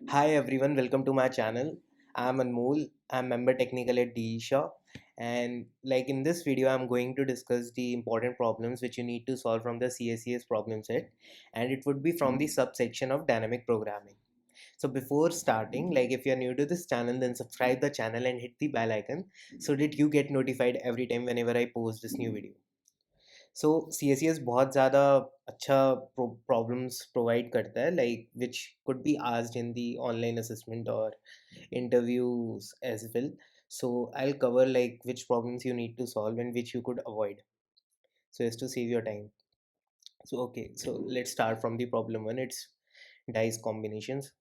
Hi everyone, welcome to my channel. I'm Anmol. I'm member technical at DESHA, and like in this video I'm going to discuss the important problems which you need to solve from the CSES problem set, and it would be from the subsection of dynamic programming. So before starting, like if you're new to this channel, then subscribe the channel and hit the bell icon so that you get notified every time whenever I post this new video. So C S C S बहुत ज़्यादा अच्छा problems provide करता है like which could be asked in the online assessment और interviews as well. So I'll cover like which problems you need to solve and which you could avoid so as to save your time. So okay, so let's start from the problem one. It's dice combinations.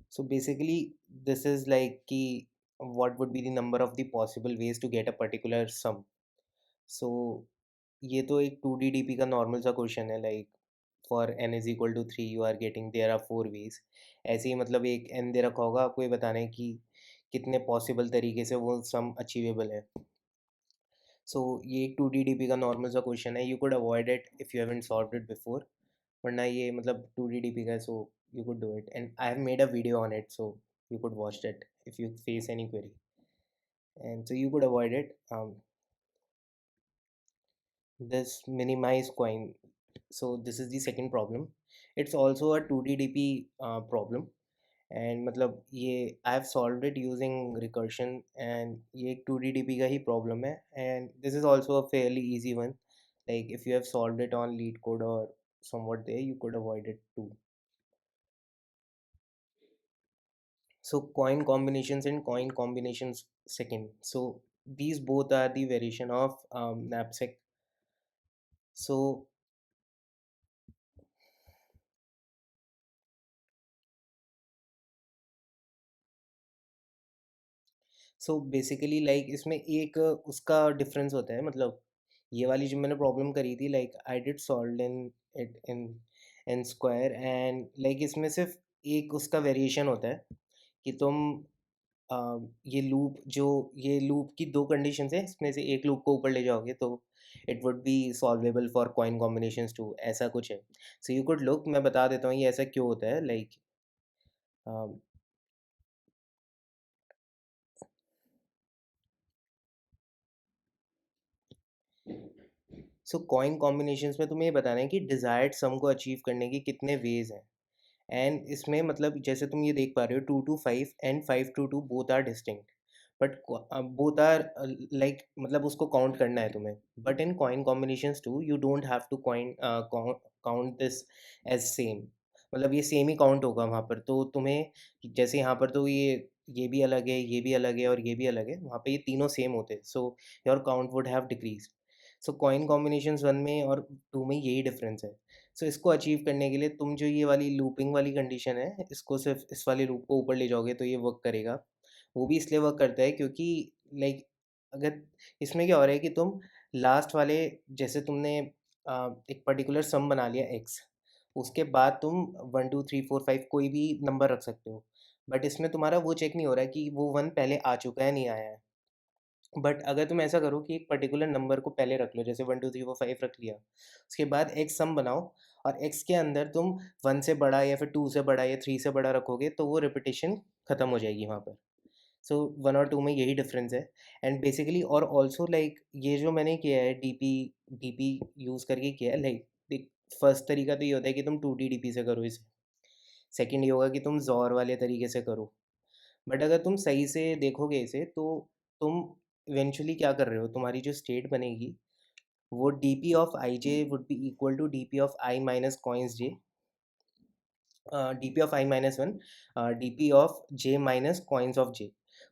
So basically this is like key what would be the number of the possible ways to get a particular sum. So ये तो एक 2D DP का normal सा question है like for n = 3 you are getting there are 4 ways. ऐसे ही मतलब एक n दे रखा होगा, आपको ये बताना है कि कितने पॉसिबल तरीके से वो सम अचीवेबल है. सो ये एक 2D DP का नॉर्मल सा क्वेश्चन है. You could avoid it if you haven't solved it before, वरना ये मतलब 2D DP का है, सो you could do it and I have made a video on it, so you could watch that if you face any query, and so you could avoid it. This minimize coin. So this is the second problem. It's also a 2D DP problem, and मतलब ये I have solved it using recursion, and ये एक 2D DP का ही problem है, and this is also a fairly easy one. Like if you have solved it on lead code or somewhat there, you could avoid it too. So coin combinations and coin combinations second. So these both are the variation of knapsack. So so basically like इसमें एक उसका difference होता है, मतलब ये वाली जो मैंने प्रॉब्लम करी थी like I did solve in it in square, and like इसमें सिर्फ एक उसका वेरिएशन होता है कि तुम ये लूप जो ये लूप की दो कंडीशन है, इसमें से एक लूप को ऊपर ले जाओगे तो it would be solvable for coin combinations two, ऐसा कुछ है. सो यू कुड लुक, मैं बता देता हूँ ये ऐसा क्यों होता है लाइक. सो कॉइन कॉम्बिनेशंस में तुम्हें ये बताना है कि डिजायर्ड सम को अचीव करने के कितने वेज हैं. एंड इसमें मतलब जैसे तुम ये देख पा रहे हो 2 to 5 and 5 to 2 both are distinct, but both are like मतलब उसको काउंट करना है तुम्हें. But in coin combinations two you don't have to coin count this as same, मतलब ये सेम ही काउंट होगा वहाँ पर. तो तुम्हें जैसे यहाँ पर तो ये भी अलग है, ये भी अलग है और ये भी अलग है, वहाँ पे ये तीनों सेम होते हैं, so your count would have decrease. So coin combinations one में और टू में यही डिफरेंस है. सो इसको अचीव करने के लिए तुम जो ये वाली लूपिंग वाली कंडीशन है, इसको सिर्फ इस वाले लूप को ऊपर ले जाओगे तो ये वर्क करेगा. वो भी इसलिए वर्क करता है क्योंकि लाइक अगर इसमें क्या हो रहा है कि तुम लास्ट वाले, जैसे तुमने एक पर्टिकुलर सम बना लिया एक्स, उसके बाद तुम 1 2 3 4 5 कोई भी नंबर रख सकते हो, बट इसमें तुम्हारा वो चेक नहीं हो रहा है कि वो वन पहले आ चुका है नहीं आया है. बट अगर तुम ऐसा करो कि एक पर्टिकुलर नंबर को पहले रख लो, जैसे 1 2 3 4 5 रख लिया, उसके बाद एक्स सम बनाओ, और एक्स के अंदर तुम 1 से बड़ा या फिर 2 से बड़ा या 3 से बड़ा रखोगे तो वो रिपीटेशन ख़त्म हो जाएगी वहाँ पर. सो 1 और 2 में यही डिफरेंस है. एंड बेसिकली और ऑल्सो लाइक ये जो मैंने किया है डीपी यूज़ करके किया है, लाइक फर्स्ट तरीका तो ये होता है कि तुम 2D DP से करो इसे. सेकंड ये होगा कि तुम जॉर वाले तरीके से करो. बट अगर तुम सही से देखोगे इसे तो तुम इवेंचुअली क्या कर रहे हो, तुम्हारी जो स्टेट बनेगी वो DP of ij would be equal to DP of i - coins j, DP of i - 1, DP of j - coins of j,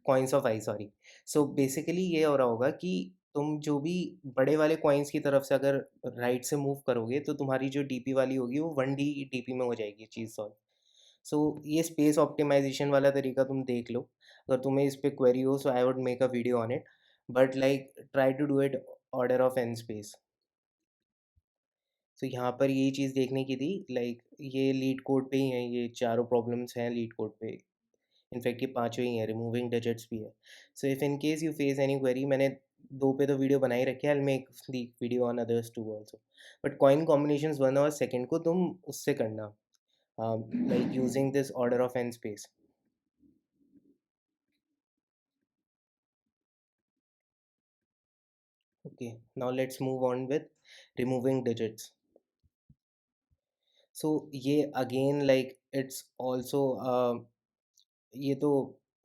coins of i, sorry. So basically ये हो रहा होगा कि तुम जो भी बड़े वाले कॉइन्स की तरफ से अगर राइट से मूव करोगे तो तुम्हारी जो डीपी वाली होगी वो 1D DP में हो जाएगी चीज़ सॉल्व. सो ये स्पेस ऑप्टिमाइजेशन वाला तरीका तुम देख लो, अगर तुम्हें इस पे क्वेरी हो so I would make a video on it, but like try to do it order of N space. So यहाँ पर यही चीज़ देखने की थी, लाइक ये लीड कोड पे ही हैं, ये चारों प्रॉब्लम्स हैं लीड कोड पे. इनफैक्ट ये पांचों ही हैं, रिमूविंग डिजिट्स भी है. So if in case you face any query, मैंने दो पे तो वीडियो बना ही रखे, I make the video on others two also. But coin combinations 1 और 2 को तुम उससे करना, like using this order of n space. Okay, now let's move on with removing digits. So ये again like it's also ये तो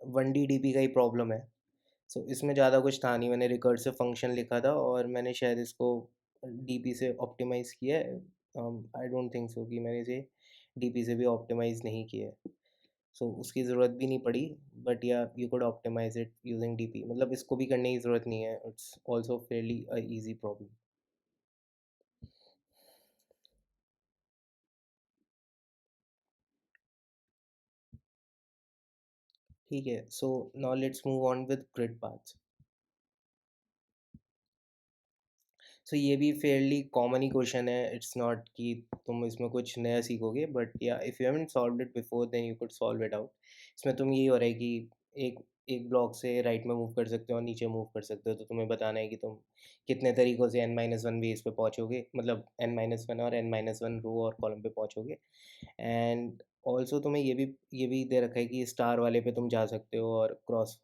1D DP का ही problem है। सो इसमें ज़्यादा कुछ था नहीं, मैंने रिकर्सिव फंक्शन लिखा था और मैंने शायद इसको डीपी से ऑप्टिमाइज़ किया है। आई डोंट थिंक सो कि मैंने इसे डीपी से भी ऑप्टिमाइज़ नहीं किया है। सो उसकी ज़रूरत भी नहीं पड़ी। But yeah you could optimize it using DP, मतलब इसको भी करने की ज़रूरत नहीं है, it's also fairly a easy problem. ठीक है, so now let's move on with grid paths. So ये भी फेयरली कॉमन ही क्वेश्चन है, इट्स नॉट कि तुम इसमें कुछ नया सीखोगे, but yeah if you haven't solved it before then you could solve it out. इसमें तुम यही हो रहा है कि एक एक ब्लॉक से राइट में मूव कर सकते हो और नीचे मूव कर सकते हो, तो तुम्हें बताना है कि तुम कितने तरीक़ों से n-1 वेज पे पहुँचोगे, मतलब n-1 और n-1 रो और कॉलम पे पहुँचोगे। एंड ऑल्सो तुम्हें ये भी दे रखा है कि स्टार वाले पे तुम जा सकते हो, और क्रॉस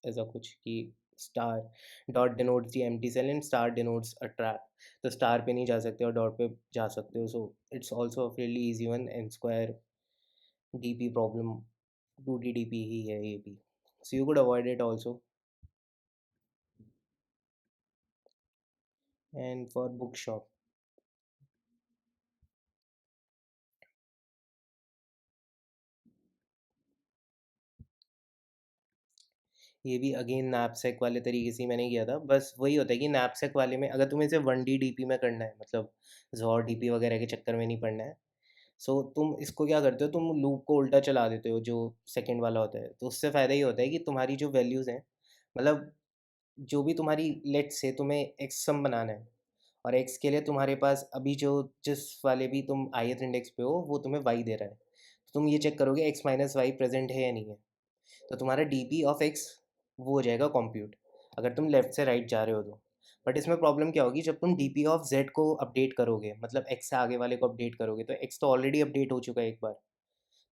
ऐसा कुछ कि star dot denotes the empty cell and star denotes a trap. तो स्टार पे नहीं जा सकते और डॉट पे जा सकते हो। सो it's also a fairly easy one, and square DP problem 2D DP ही है ये भी, सो you could avoid it also. And for book shop, ये भी अगेन नैपसैक वाले तरीके से ही मैंने किया था। बस वही होता है कि नैपसैक वाले में अगर तुम्हें इसे 1D DP में करना है, मतलब जॉर डीपी वगैरह के चक्कर में नहीं पड़ना है, सो तुम इसको क्या करते हो, तुम लूप को उल्टा चला देते हो जो सेकंड वाला होता है। तो उससे फ़ायदा ये होता है कि तुम्हारी जो वैल्यूज़ हैं, मतलब जो भी तुम्हारी, लेट्स से तुम्हें एक्स सम बनाना है, और एक्स के लिए तुम्हारे पास अभी जो जिस वाले भी तुम ith इंडेक्स पे हो वो तुम्हें वाई दे रहा है, तो तुम ये चेक करोगे x-y प्रेजेंट है या नहीं है। तो तुम्हारा डीपी ऑफ एक्स वो हो जाएगा कॉम्प्यूट, अगर तुम लेफ्ट से राइट जा रहे हो तो। बट इसमें प्रॉब्लम क्या होगी, जब तुम डीपी ऑफ जेड को अपडेट करोगे, मतलब एक्स से आगे वाले को अपडेट करोगे, तो एक्स तो ऑलरेडी अपडेट हो चुका है एक बार,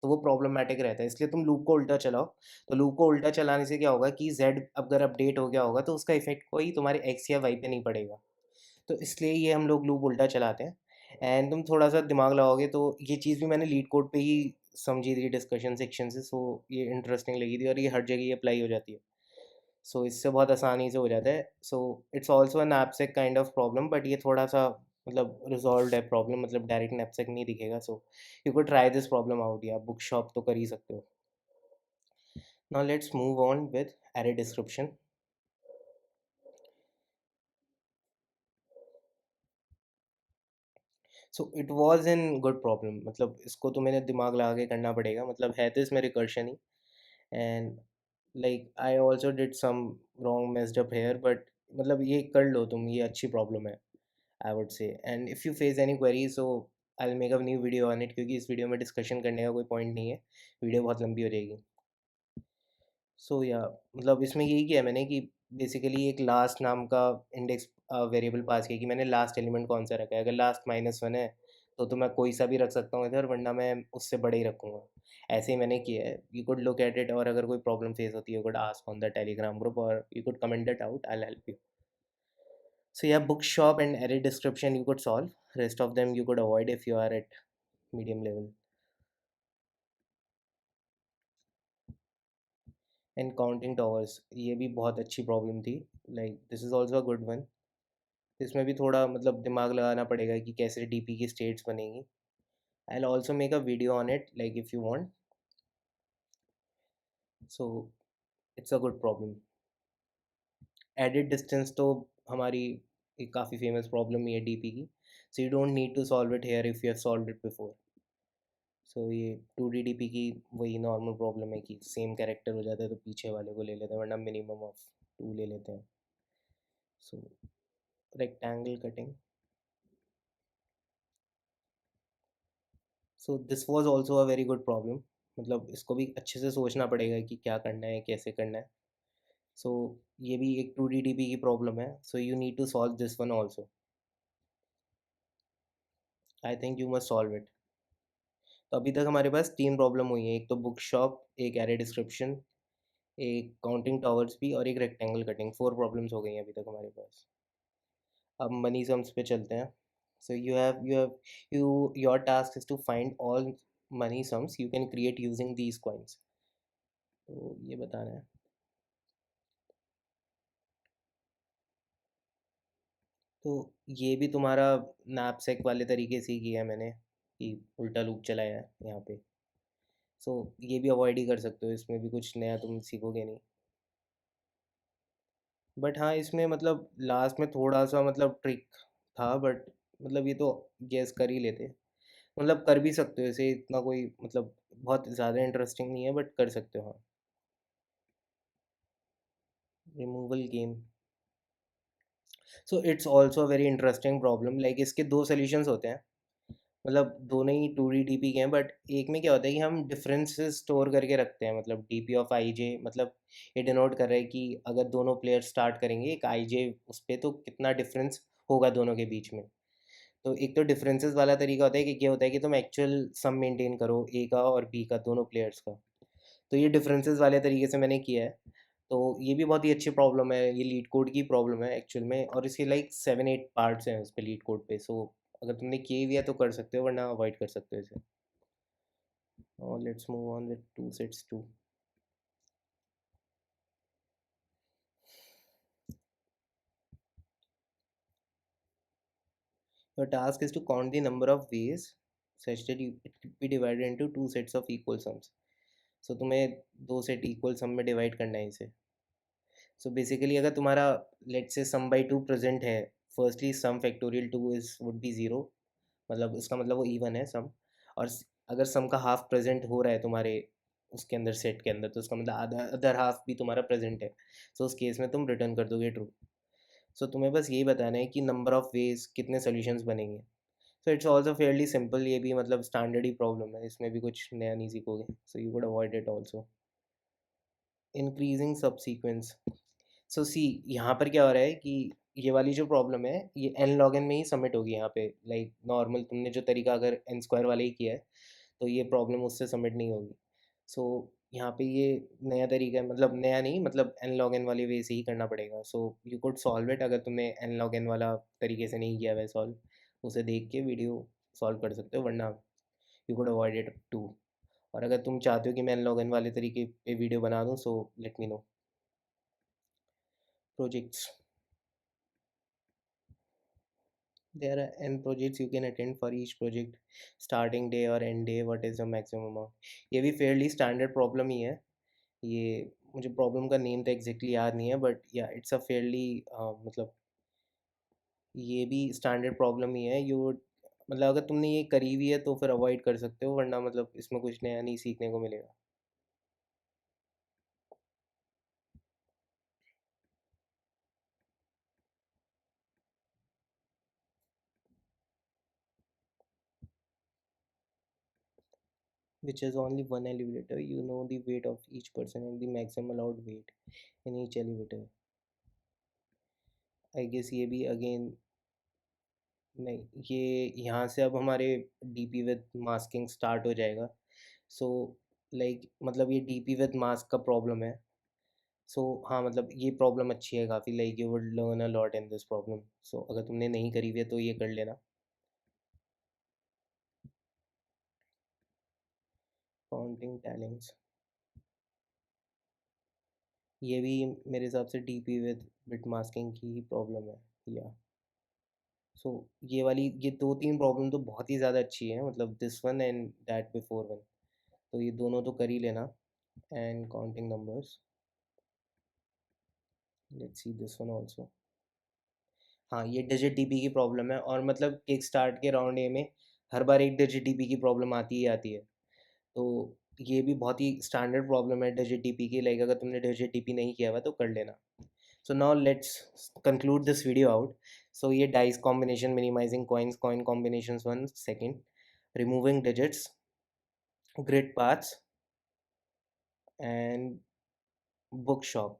तो वो प्रॉब्लमेटिक रहता है। इसलिए तुम लूप को उल्टा चलाओ। तो लूप को उल्टा चलाने से क्या होगा कि जेड अगर अपडेट हो गया होगा तो उसका इफेक्ट कोई तुम्हारे एक्स या वाई पे नहीं पड़ेगा। तो इसलिए ये हम लोग लूप उल्टा चलाते हैं। एंड तुम थोड़ा सा दिमाग लगाओगे तो ये चीज़ भी मैंने लीड कोड पे ही समझी थी डिस्कशन सेक्शन से, सो ये इंटरेस्टिंग लगी थी, और ये हर जगह अप्लाई हो जाती है। सो इससे बहुत आसानी से हो जाता है। So it's also an apsec kind of problem, but ये थोड़ा सा मतलब रिजॉल्व है प्रॉब्लम, मतलब डायरेक्ट एपसेक नहीं दिखेगा। सो यू को ट्राई दिस प्रॉब्लम आउट, या बुक शॉप तो कर ही सकते हो। Now let's move on with array description. So it was in good problem, मतलब इसको तो मैंने दिमाग लगा के करना पड़ेगा, मतलब है तो इसमें रिकर्शन ही। And like I also did some wrong messed up here, but मतलब ये कर लो तुम, ये अच्छी प्रॉब्लम है I would say. And if you face any query, so I will make a new video on it, क्योंकि इस वीडियो में डिस्कशन करने का कोई पॉइंट नहीं है, वीडियो बहुत लंबी हो जाएगी। सो या मतलब इसमें यही किया मैंने कि बेसिकली एक लास्ट नाम का इंडेक्स वेरिएबल पास किया कि मैंने लास्ट एलिमेंट कौन सा रखा है। अगर लास्ट -1 है तो मैं कोई सा भी रख सकता हूँ इधर, वरना मैं उससे बड़े ही रखूँगा। ऐसे ही मैंने किया है। You could look at it, और अगर कोई प्रॉब्लम फेस होती है you could ask on the Telegram group, और you could comment it out, I will help you. So yeah, bookshop and array description you could solve. Rest of them you could avoid if you are at medium level. And counting towers, ये भी बहुत अच्छी problem थी। Like this is also a good one. इसमें भी थोड़ा मतलब दिमाग लगाना पड़ेगा कि कैसे डीपी की स्टेट्स बनेगी। I will also make a video on it, like if you want. So it's a good problem. Edit distance तो हमारी एक काफ़ी फेमस प्रॉब्लम ही है डीपी की। So you don't need to solve it here if you have solve it before. So ये 2D DP की वही normal problem है कि सेम कैरेक्टर हो जाता है तो पीछे वाले को ले लेते हैं, वरना मिनिमम ऑफ 2 ले लेते हैं। So rectangle cutting, so this was also a very good problem. मतलब इसको भी अच्छे से सोचना पड़ेगा कि क्या करना है, कैसे करना है। सो ये भी एक 2D की प्रॉब्लम है, so you need to solve this one also. I think you must solve it. तो अभी तक हमारे पास 3 प्रॉब्लम हुई है, एक तो बुक शॉप, एक एरे डिस्क्रिप्शन, एक काउंटिंग टावर्स भी, और एक रेक्टेंगल कटिंग। 4 प्रॉब्लम्स हो गई हैं अभी तक हमारे पास। अब मनी सम्स पे चलते हैं। So your task is to find all money sums you can create using these coins. तो ये बताना है। तो ये भी तुम्हारा नैपसैक वाले तरीके से ही किया है मैंने, कि उल्टा लूप चलाया है यहाँ पे। सो ये भी अवॉइड ही कर सकते हो, इसमें भी कुछ नया तुम सीखोगे नहीं। बट हाँ, इसमें मतलब लास्ट में थोड़ा सा मतलब ट्रिक था, बट मतलब ये तो गेस कर ही लेते। मतलब कर भी सकते हो इसे, इतना कोई मतलब बहुत ज़्यादा इंटरेस्टिंग नहीं है, बट कर सकते हो हाँ। Removal game. So it's also very interesting problem. Like इसके दो सोल्यूशंस होते हैं, मतलब दोनों ही 2D DP के हैं, बट एक में क्या होता है कि हम डिफरेंसेस स्टोर करके रखते हैं। मतलब DP ऑफ IJ, मतलब ये डिनोट कर रहा है कि अगर दोनों प्लेयर स्टार्ट करेंगे एक IJ उस पर, तो कितना डिफरेंस होगा दोनों के बीच में। तो एक तो डिफरेंसेस वाला तरीका होता है कि क्या होता है कि तुम एक्चुअल सम मेंटेन करो ए का और बी का, दोनों प्लेयर्स का। तो ये डिफरेंसेस वाले तरीके से मैंने किया है। तो ये भी बहुत ही अच्छी प्रॉब्लम है, ये लीड कोड की प्रॉब्लम है एक्चुअल में, और इसके लाइक 7-8 पार्ट्स हैं उस पर लीड कोड पे। सो अगर तुमने किए हुए है तो कर सकते हो, वरना अवॉइड कर सकते हो इसे। और let's move on with 2sets 2। Your task is to count the number of ways such that it could be divided into two sets of equal sums. So तुम्हें दो सेट इक्वल सम में डिवाइड करना है इसे। सो बेसिकली अगर तुम्हारा let's say sum by two present है, firstly sum factorial two is would be zero, मतलब इसका मतलब वो इवन है सम। और अगर सम का हाफ प्रेजेंट हो रहा है तुम्हारे उसके अंदर, सेट के अंदर, तो उसका मतलब आधा अदर हाफ भी तुम्हारा प्रेजेंट है। सो उस केस में तुम रिटर्न कर दोगे ट्रू। सो तुम्हें बस यही बताना है कि नंबर ऑफ वेज कितने सोल्यूशंस बनेंगे। सो इट्स ऑल्सो फेयरली सिंपल, ये भी मतलब स्टैंडर्ड ही प्रॉब्लम है, इसमें भी कुछ नया नहीं सीखोगे। So you would avoid it also. Increasing सब सीक्वेंस। सो सी, यहाँ पर क्या हो रहा है कि ये वाली जो प्रॉब्लम है ये n log n में ही सबमिट होगी यहाँ पे। लाइक नॉर्मल तुमने जो तरीका अगर n² वाले ही किया है, तो ये प्रॉब्लम उससे सबमिट नहीं होगी। सो यहाँ पे ये नया तरीका है, मतलब नया नहीं, मतलब n log n वाले वे से ही करना पड़ेगा। सो यू कुड सॉल्व इट, अगर तुमने n log n वाला तरीके से नहीं किया हुआ है सॉल्व, उसे देख के वीडियो सॉल्व कर सकते हो, वरना you could avoid it too. और अगर तुम चाहते हो कि मैं n log n वाले तरीके पे वीडियो बना दूँ, so let me no. Projects. There are n projects you can attend. For each project starting day or end day, what is the maximum amount? ये भी fairly standard problem ही है। ये मुझे प्रॉब्लम का नेम तो exactly याद नहीं है, बट या इट्स अ फेयरली मतलब ये भी स्टैंडर्ड प्रॉब्लम ही है। यू मतलब अगर तुमने ये करी हुई है तो फिर अवॉइड कर सकते हो, वरना मतलब इसमें कुछ नया नहीं सीखने को मिलेगा। Which has only one elevator, you know the weight of each person and the maximum allowed weight in each elevator. I guess ये भी अगेन नहीं, ये यहाँ से अब हमारे डीपी विद मास्किंग स्टार्ट हो जाएगा। सो लाइक मतलब ये डीपी विद मास्क का प्रॉब्लम है। सो हाँ, मतलब ये प्रॉब्लम अच्छी है काफ़ी, like you would learn a lot in this problem. So अगर तुमने नहीं करी हुई है तो ये कर लेना। काउंटिंग टैलेंट्स, ये भी मेरे हिसाब से डीपी विद बिट मास्किंग की ही प्रॉब्लम है या। सो ये वाली, ये दो तीन प्रॉब्लम तो बहुत ही ज़्यादा अच्छी है, मतलब this one and that before one. तो ये दोनों तो कर ही लेना। And counting numbers, let's see this one also. हाँ, ये डिजिट डीपी की प्रॉब्लम है, और मतलब किक स्टार्ट के राउंड ए में हर बार एक डिजिट डीपी की प्रॉब्लम आती ही आती है। तो ये भी बहुत ही स्टैंडर्ड प्रॉब्लम है डिजिट डीपी की, लाइक अगर तुमने डिजिट डीपी नहीं किया हुआ तो कर लेना। So now let's conclude this video out. So ये dice combination, minimizing coins, coin combinations one, second removing digits, grid paths, and book shop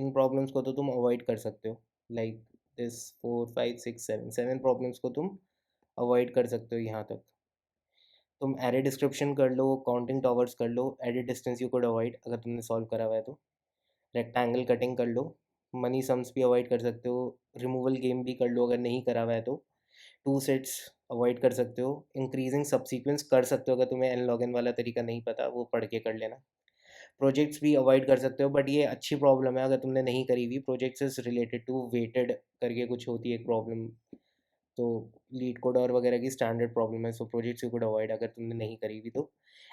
in problems को तो तुम अवॉइड कर सकते हो, लाइक दिस 4 5 6 7 प्रॉब्लम्स को तुम अवॉइड कर सकते हो यहाँ तक। तुम एरे डिस्क्रिप्शन कर लो, काउंटिंग टॉवर्स कर लो, edit distance you could avoid अगर तुमने सॉल्व करा हुआ है तो, रेक्टेंगल कटिंग कर लो, मनी सम्स भी अवॉइड कर सकते हो, रिमूवल गेम भी कर लो अगर नहीं करा हुआ है तो, टू सेट्स अवॉइड कर सकते हो, इंक्रीजिंग सबसीक्वेंस कर सकते हो अगर तुम्हें एन लॉग एन वाला तरीका नहीं पता वो पढ़ के कर लेना। प्रोजेक्ट्स भी अवॉइड कर सकते हो, बट ये अच्छी प्रॉब्लम है अगर तुमने नहीं करी हुई। Projects is related to weighted करके कुछ होती है एक प्रॉब्लम, तो लीड कोड और वगैरह की स्टैंडर्ड प्रॉब्लम है, सो प्रोजेक्ट्स यू कुड अवॉइड अगर तुमने नहीं करी हुई तो।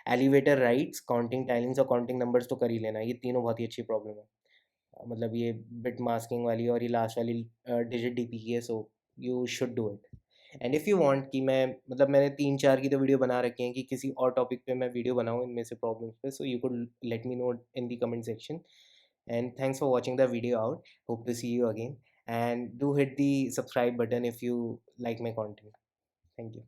एलिवेटर राइट्स, काउंटिंग टाइलिंग्स और काउंटिंग नंबर्स तो कर ही लेना, ये तीनों बहुत ही अच्छी प्रॉब्लम है। मतलब ये बिट मास्किंग वाली और ये लास्ट वाली डिजिट डीपी की है, so you should do it. And if you want कि मैं, मतलब मैंने 3 4 की तो वीडियो बना रखी हैं कि किसी और टॉपिक पे मैं वीडियो बनाऊँ इनमें से प्रॉब्लम्स पे, so you could let me know in the comment section. And thanks for watching the video out, hope to see you again, and do hit the subscribe button if you like my content. Thank you.